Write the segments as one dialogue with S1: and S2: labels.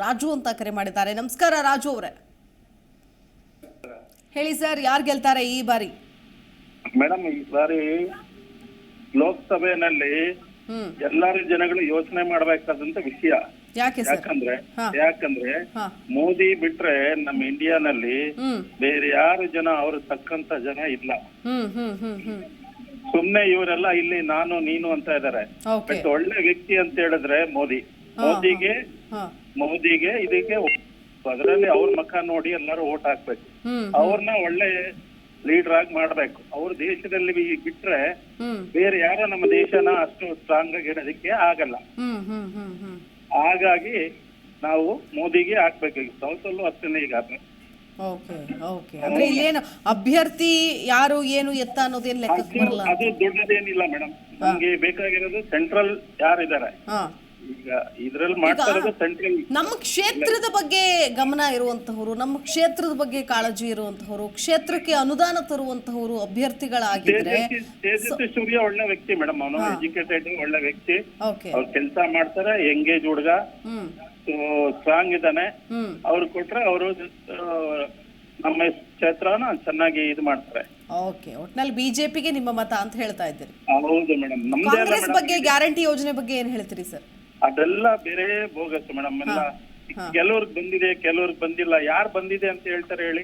S1: ರಾಜು ಅಂತ ಕರೆ ಮಾಡಿದ್ದಾರೆ. ನಮಸ್ಕಾರ ರಾಜು ಅವರೇ, ಹೇಳಿ ಸರ್, ಯಾರು ಗೆಲ್ತಾರೆ ಈ ಬಾರಿ?
S2: ಮೇಡಮ್, ಈ ಬಾರಿ ಲೋಕಸಭೆಯಲ್ಲಿ ಎಲ್ಲಾರು ಜನಗಳು ಯೋಚನೆ ಮಾಡಬೇಕಾದಂತ ವಿಷಯ. ಯಾಕಂದ್ರೆ ಮೋದಿ ಬಿಟ್ರೆ ನಮ್ಮ ಇಂಡಿಯಾನಲ್ಲಿ ಬೇರೆ ಯಾರು ಜನ ಅವ್ರ ತಕ್ಕಂತ ಜನ ಇಲ್ಲ. ಸುಮ್ನೆ ಇವರೆಲ್ಲ ಇಲ್ಲಿ ನಾನು ನೀನು ಅಂತ ಇದಾರೆ. ಬಟ್ ಒಳ್ಳೆ ವ್ಯಕ್ತಿ ಅಂತ ಹೇಳಿದ್ರೆ ಮೋದಿಗೆ ಇದಕ್ಕೆ ಅದರಲ್ಲಿ ಅವ್ರ ಮುಖ ನೋಡಿ ಎಲ್ಲರೂ ಓಟ್ ಹಾಕ್ಬೇಕು. ಅವ್ರನ್ನ ಒಳ್ಳೆ ಲೀಡರ್ ಆಗಿ ಮಾಡ್ಬೇಕು. ಅವ್ರ ದೇಶದಲ್ಲಿ ಬಿಟ್ರೆ ಬೇರೆ ಯಾರೋ ನಮ್ಮ ದೇಶನ ಅಷ್ಟು ಸ್ಟ್ರಾಂಗ್ ಆಗಿ ಇಡೋದಕ್ಕೆ ಆಗಲ್ಲ. ಹಾಗಾಗಿ ನಾವು ಮೋದಿಗೆ ಹಾಕ್ಬೇಕು. ಸೌತ್ ಅಲ್ಲೂ ಅಷ್ಟೇ. ಈಗ
S1: ಅಂದ್ರೆ ಇಲ್ಲೇನು ಅಭ್ಯರ್ಥಿ ಯಾರು ಏನು ಎತ್ತ ಅನ್ನೋದೇನು ಲೆಕ್ಕಕ್ಕೆ ಬರಲ್ಲ.
S2: ಅದು ದೊಡ್ಡದೇನಿಲ್ಲ ಮೇಡಮ್. ನಮ್ಗೆ ಬೇಕಾಗಿರೋದು ಸೆಂಟ್ರಲ್ ಯಾರಿದ್ದಾರೆ. ಈಗ ಇದ್ರಲ್ಲಿ ಮಾಡ್ತಾ ಸೆಂಟ್ರಲ್
S1: ನಮ್ಮ ಕ್ಷೇತ್ರದ ಬಗ್ಗೆ ಗಮನ ಇರುವಂತಹವರು, ನಮ್ಮ ಕ್ಷೇತ್ರದ ಬಗ್ಗೆ ಕಾಳಜಿ ಇರುವಂತಹವರು, ಕ್ಷೇತ್ರಕ್ಕೆ ಅನುದಾನ ತರುವಂತಹವರು ಅಭ್ಯರ್ಥಿಗಳಾಗಿದ್ರೆ
S2: ತೇಜಸ್ವಿ ಸೂರ್ಯ ಒಳ್ಳೆ ವ್ಯಕ್ತಿ ಮೇಡಮ್. ಅವನು ಎಜುಕೇಟೆಡ್ ಒಳ್ಳೆ ವ್ಯಕ್ತಿ. ಅವ್ರು ಕೆಲಸ ಮಾಡ್ತಾರೆ. ಎಂಗೇಜ್ ಹುಡುಗ, ಸ್ಟ್ರಾಂಗ್ ಇದ್ದಾನೆ. ಅವ್ರು ಕೊಟ್ರೆ ಅವರು ನಮ್ಮ ಕ್ಷೇತ್ರನ ಚೆನ್ನಾಗಿ ಇದು ಮಾಡ್ತಾರೆ.
S1: ಒಟ್ನಲ್ಲಿ ಬಿಜೆಪಿಗೆ ನಿಮ್ಮ ಮತ ಅಂತ ಹೇಳ್ತಾ ಇದ್ದೀರಿ.
S2: ಹೌದು ಮೇಡಮ್.
S1: ಕಾಂಗ್ರೆಸ್ ಬಗ್ಗೆ ಗ್ಯಾರಂಟಿ ಯೋಜನೆ ಬಗ್ಗೆ ಏನ್ ಹೇಳ್ತೀರಿ ಸರ್?
S2: ಅದೆಲ್ಲ ಬೇರೆ ಬೋಗಸ್ ಮೇಡಮ್. ಎಲ್ಲ ಕೆಲವ್ರಿಗೆ ಬಂದಿದೆ, ಕೆಲವ್ರಿಗೆ ಬಂದಿಲ್ಲ. ಯಾರು ಬಂದಿದೆ ಅಂತ ಹೇಳ್ತಾರೆ ಹೇಳಿ?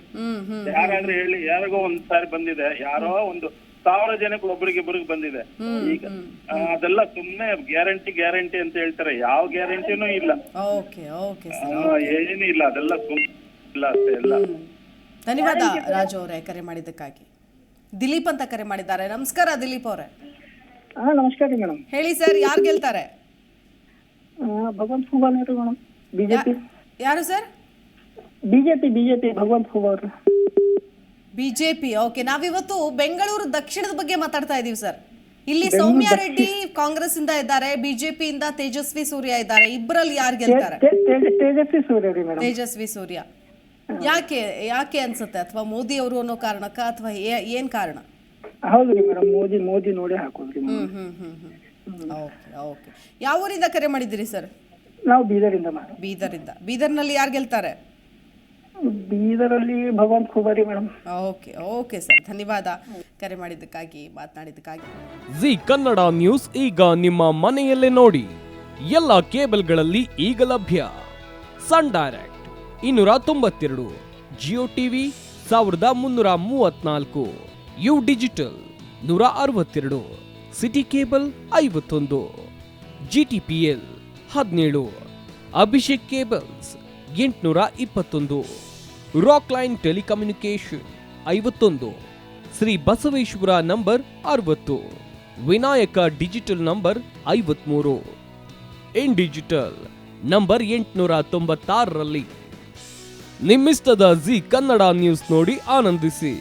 S2: ಯಾರಾದ್ರೂ ಹೇಳಿ. ಯಾರಿಗೋ ಒಂದ್ಸಾರಿ ಬಂದಿದೆ, ಯಾರೋ 1,000 ಜನಕ್ಕೆ ಒಬ್ರಿಗಿಬ್ರಿಗೆ ಬಂದಿದೆ. ಈಗ ಅದೆಲ್ಲ ಸುಮ್ನೆ ಗ್ಯಾರಂಟಿ ಅಂತ ಹೇಳ್ತಾರೆ. ಯಾವ ಗ್ಯಾರಂಟಿನೂ ಇಲ್ಲ, ಏನೂ ಇಲ್ಲ. ಅದೆಲ್ಲ ಇಲ್ಲ ಅಷ್ಟೇ ಎಲ್ಲ.
S1: ಧನ್ಯವಾದ ರಾಜು ಅವರೇ ಕರೆ ಮಾಡಿದ್ದಕ್ಕಾಗಿ. ದಿಲೀಪ್ ಅಂತ ಕರೆ ಮಾಡಿದ್ದಾರೆ. ನಮಸ್ಕಾರ ದಿಲೀಪ್ ಅವರೇ.
S3: ನಮಸ್ಕಾರ ಮೇಡಮ್.
S1: ಹೇಳಿ ಸರ್, ಯಾರು ಗೆಲ್ತಾರೆ?
S3: ಭಗವಂತ ಖೂಬಾ ಮೇಡಮ್. ಬಿಜೆಪಿ.
S1: ಯಾರು ಸರ್?
S3: ಬಿಜೆಪಿ ಭಗವಂತ ಖೂಬಾ ಅವರು.
S1: ಬಿಜೆಪಿ. ಓಕೆ, ನಾವಿವತ್ತು ಬೆಂಗಳೂರು ದಕ್ಷಿಣದ ಬಗ್ಗೆ ಮಾತಾಡ್ತಾ ಇದೀವಿ ಸರ್. ಇಲ್ಲಿ ಸೌಮ್ಯ ರೆಡ್ಡಿ ಕಾಂಗ್ರೆಸ್ ಇಂದ ಇದ್ದಾರೆ, ಬಿಜೆಪಿ ಇಂದ ತೇಜಸ್ವಿ ಸೂರ್ಯ ಇದ್ದಾರೆ. ಇಬ್ಬರಲ್ಲಿ ಯಾರು ಗೆಲ್ತಾರೆ? ತೇಜಸ್ವಿ ಸೂರ್ಯ. ಯಾಕೆ ಅನ್ಸುತ್ತೆ? ಅಥವಾ ಮೋದಿ ಅವರು ಅನ್ನೋ ಕಾರಣಕ್ಕ ಅಥವಾ ಏನ್ ಕಾರಣ?
S3: ಹೌದ್ರಿ ಮೇಡಮ್, ಮೋದಿ ನೋಡಿ ಹಾಕೋದ್ರಿ.
S1: ಓಕೆ. ಯಾವ ಊರಿಂದ ಕರೆ ಮಾಡಿದ್ದೀರಿ ಸರ್?
S3: ನಾವು ಬೀದರಿಂದ.
S1: ಬೀದರ್ನಲ್ಲಿ ಯಾರು ಗೆಲ್ತಾರೆ?
S3: ಬೀದರಲ್ಲಿ ಭಗವಂತ ಖೂಬಾರಿ ಮೇಡಮ್.
S1: ಓಕೆ ಸರ್, ಧನ್ಯವಾದ ಕರೆ ಮಾಡಿದ್ದಕ್ಕಾಗಿ, ಮಾತನಾಡಿದ್ದಕ್ಕಾಗಿ.
S4: ಜಿ ಕನ್ನಡ ನ್ಯೂಸ್ ಈಗ ನಿಮ್ಮ ಮನೆಯಲ್ಲೇ ನೋಡಿ. ಎಲ್ಲ ಕೇಬಲ್ಗಳಲ್ಲಿ ಈಗ ಲಭ್ಯ. Sun Direct 292, Jio TV 1334, U digital 162, city cable 51, GTPL 17, Abhishek cables 821, rock line telecommunication 51, Shri Basaveshwara number 60, Vinayaka digital number 53, in digital number 896ರಲ್ಲಿ. ನಿಮ್ಮಿಸ್ತದ ಜಿ ಕನ್ನಡ ನ್ಯೂಸ್ ನೋಡಿ ಆನಂದಿಸಿ.